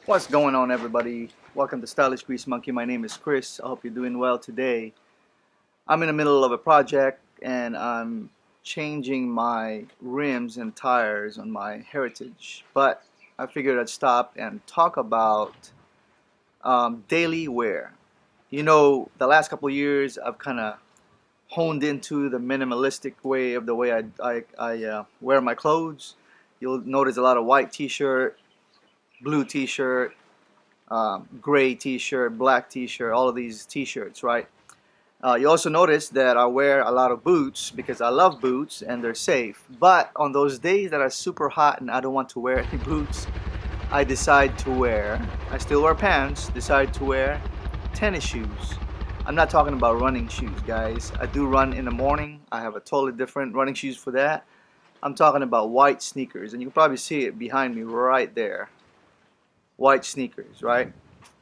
What's going on, everybody? Welcome to Stylish Grease Monkey. My name is Chris. I hope you're doing well today. I'm in the middle of a project and I'm changing my rims and tires on my Heritage, but I figured I'd stop and talk about daily wear. The last couple of years I've kind of honed into the minimalistic way of the way I wear my clothes. You'll notice a lot of white t-shirt, blue t-shirt, gray t-shirt, black t-shirt, all of these t-shirts, right? You also notice that I wear a lot of boots because I love boots and they're safe. But on those days that are super hot and I don't want to wear any boots, I still wear pants, decide to wear tennis shoes. I'm not talking about running shoes, guys. I do run in the morning. I have a totally different running shoes for that. I'm talking about white sneakers, and you can probably see it behind me right there. White sneakers, right?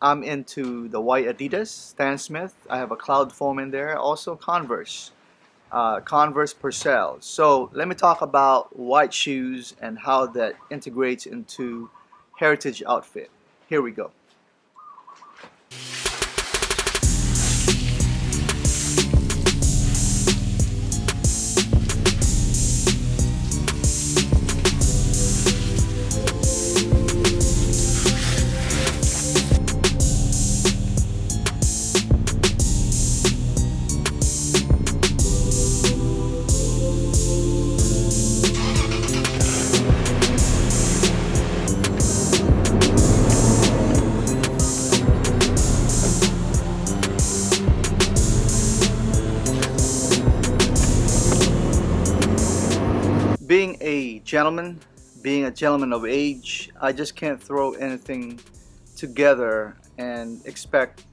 I'm into the white Adidas, Stan Smith. I have a Cloud Foam in there. Also Converse, Converse Purcell. So let me talk about white shoes and how that integrates into Heritage outfit. Here we go. Being being a gentleman of age, I just can't throw anything together and expect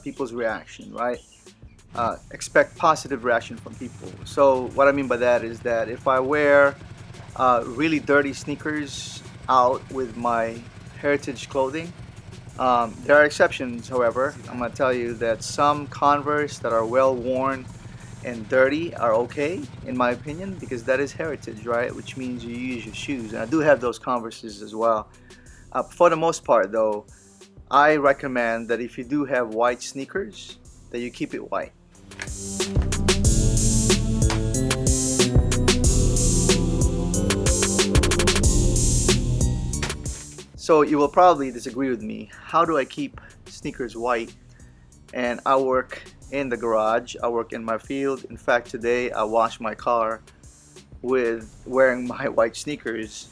people's reaction, right? Expect positive reaction from people. So what I mean by that is that if I wear really dirty sneakers out with my Heritage clothing, there are exceptions, however. I'm going to tell you that some Converse that are well worn and dirty are okay, in my opinion, because that is Heritage, right? Which means you use your shoes. And I do have those Converses as well. For the most part, though, I recommend that if you do have white sneakers, that you keep it white. So you will probably disagree with me. How do I keep sneakers white? And I work in the garage. I work in my field. In fact, today I washed my car with wearing my white sneakers.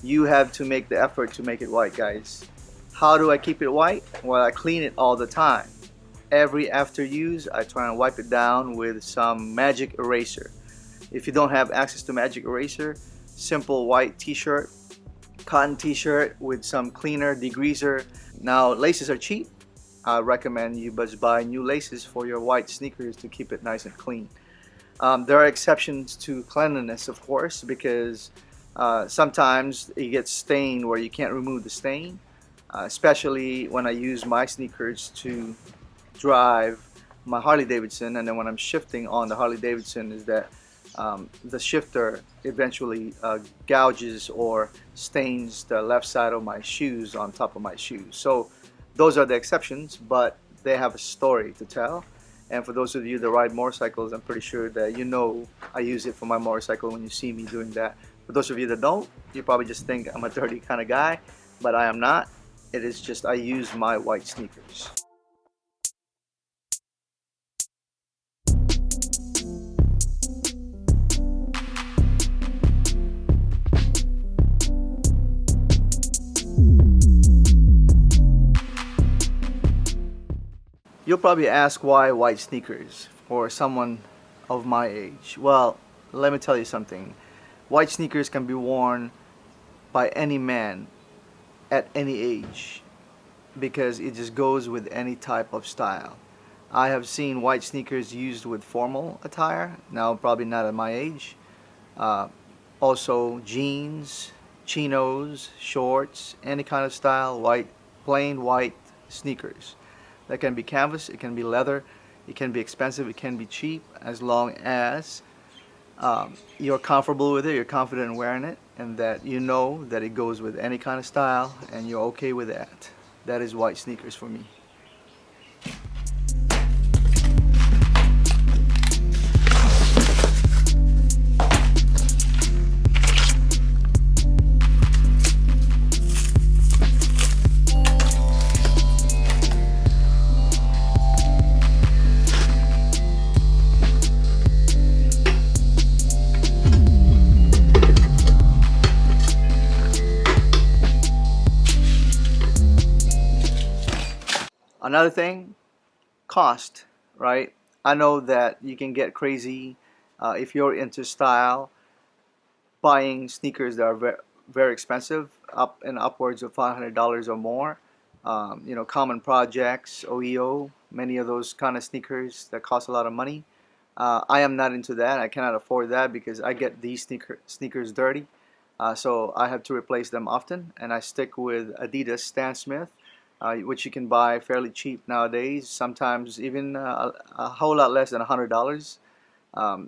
You have to make the effort to make it white, guys. How do I keep it white? Well, I clean it all the time. Every after use, I try and wipe it down with some magic eraser. If you don't have access to magic eraser, simple white t-shirt, cotton t-shirt with some cleaner degreaser. Now, laces are cheap. I recommend you just buy new laces for your white sneakers to keep it nice and clean. There are exceptions to cleanliness, of course, because sometimes it gets stained where you can't remove the stain, especially when I use my sneakers to drive my Harley Davidson, and then when I'm shifting on the Harley Davidson is that the shifter eventually gouges or stains the left side of my shoes on top of my shoes. So those are the exceptions, but they have a story to tell. And for those of you that ride motorcycles, I'm pretty sure that you know I use it for my motorcycle when you see me doing that. For those of you that don't, you probably just think I'm a dirty kind of guy, but I am not. It is just I use my white sneakers. You'll probably ask why white sneakers for someone of my age. Well, let me tell you something. White sneakers can be worn by any man at any age because it just goes with any type of style. I have seen white sneakers used with formal attire, now probably not at my age. Uh, Also jeans, chinos, shorts, any kind of style, plain white sneakers. That can be canvas, it can be leather, it can be expensive, it can be cheap, as long as you're comfortable with it, you're confident in wearing it, and that you know that it goes with any kind of style and you're okay with that. That is white sneakers for me. Another thing, cost, right? I know that you can get crazy if you're into style, buying sneakers that are very expensive, up and upwards of $500 or more. Common projects, OEO, many of those kind of sneakers that cost a lot of money. I am not into that. I cannot afford that because I get these sneakers dirty. So I have to replace them often, and I stick with Adidas Stan Smith, which you can buy fairly cheap nowadays, sometimes even a whole lot less than $100.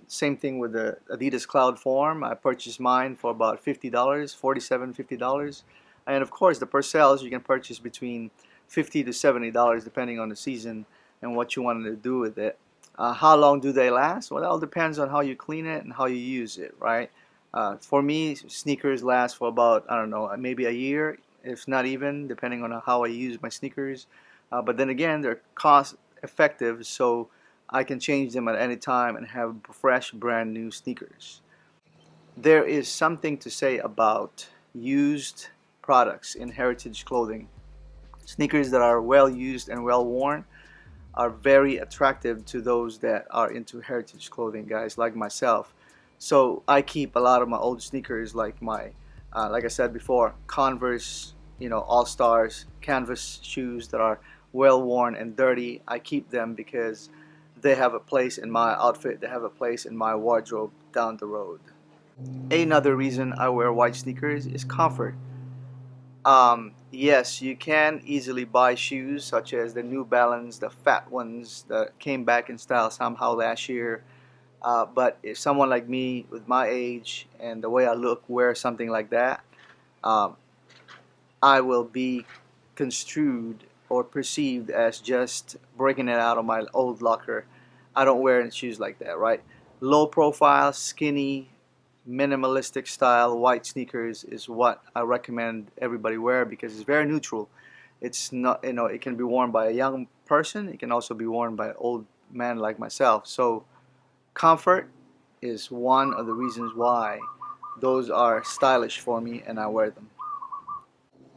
Same thing with the Adidas Cloud Form. I purchased mine for about $50, $47, $50. And of course, the Purcells you can purchase between $50 to $70 depending on the season and what you wanted to do with it. How long do they last? Well, it all depends on how you clean it and how you use it, right? For me, sneakers last for about, I don't know, maybe a year, if not even, depending on how I use my sneakers. But then again, they're cost effective, so I can change them at any time and have fresh, brand new sneakers. There is something to say about used products in heritage clothing. Sneakers that are well used and well worn are very attractive to those that are into heritage clothing, guys like myself. So I keep a lot of my old sneakers, like I said before, Converse, All Stars, canvas shoes that are well worn and dirty. I keep them because they have a place in my outfit. They have a place in my wardrobe down the road. Another reason I wear white sneakers is comfort. Yes, you can easily buy shoes such as the New Balance, the fat ones that came back in style somehow last year. But if someone like me, with my age and the way I look, wear something like that, um, I will be construed or perceived as just breaking it out of my old locker. I don't wear shoes like that, right? Low profile, skinny, minimalistic style white sneakers is what I recommend everybody wear because it's very neutral. It's not, it can be worn by a young person. It can also be worn by an old man like myself. So comfort is one of the reasons why those are stylish for me and I wear them.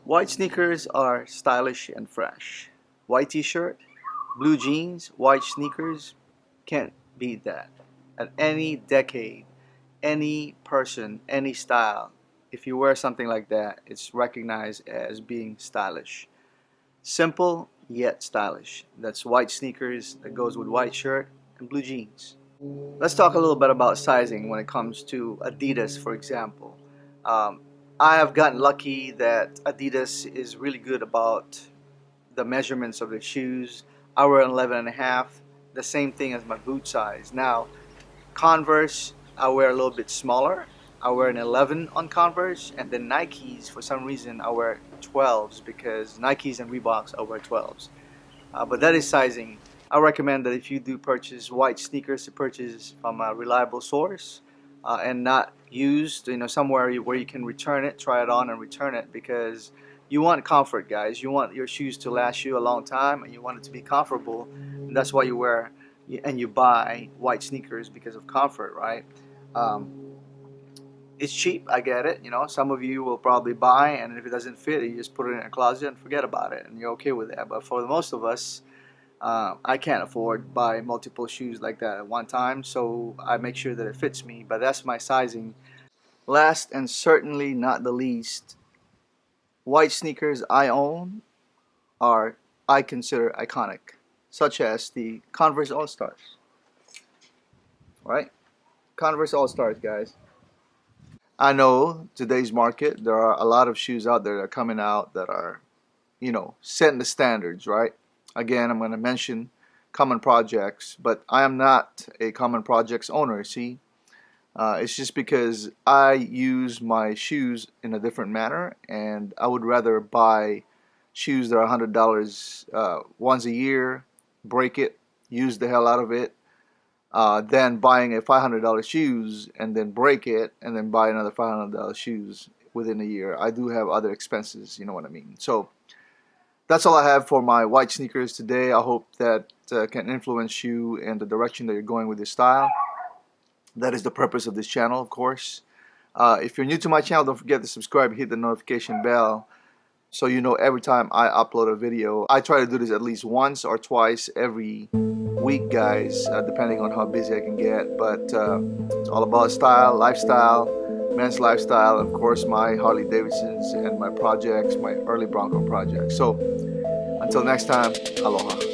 White sneakers are stylish and fresh. White t-shirt, blue jeans, white sneakers, can't beat that. At any decade, any person, any style, if you wear something like that, it's recognized as being stylish. Simple yet stylish. That's white sneakers that goes with white shirt and blue jeans. Let's talk a little bit about sizing when it comes to Adidas, for example. Um, I have gotten lucky that Adidas is really good about the measurements of their shoes. I wear an 11 and a half, the same thing as my boot size. Now, Converse, I wear a little bit smaller. I wear an 11 on Converse, and then Nikes, for some reason, I wear 12s because Nikes and Reeboks, I wear 12s. But that is sizing. I recommend that if you do purchase white sneakers, to purchase from a reliable source and not used, somewhere where you can return it, try it on and return it because you want comfort, guys. You want your shoes to last you a long time and you want it to be comfortable. And that's why you wear and you buy white sneakers because of comfort, right? Um, it's cheap, I get it. Some of you will probably buy, and if it doesn't fit, you just put it in a closet and forget about it, and you're okay with that. But for most of us, I can't afford buy multiple shoes like that at one time, so I make sure that it fits me. But that's my sizing. Last and certainly not the least, white sneakers I own are I consider iconic, such as the Converse All Stars. Right? Converse All Stars, guys. I know today's market there are a lot of shoes out there that are coming out that are setting the standards, right? Again, I'm going to mention Common Projects, but I am not a Common Projects owner, see? It's just because I use my shoes in a different manner, and I would rather buy shoes that are $100 once a year, break it, use the hell out of it, than buying a $500 shoes and then break it and then buy another $500 shoes within a year. I do have other expenses, you know what I mean. So that's all I have for my white sneakers today. I hope that can influence you in the direction that you're going with your style. That is the purpose of this channel, of course. If you're new to my channel, don't forget to subscribe and hit the notification bell so you know every time I upload a video. I try to do this at least once or twice every week, guys, depending on how busy I can get. But it's all about style, lifestyle, men's lifestyle, and of course my Harley Davidsons and my projects, my early Bronco projects. So until next time, aloha.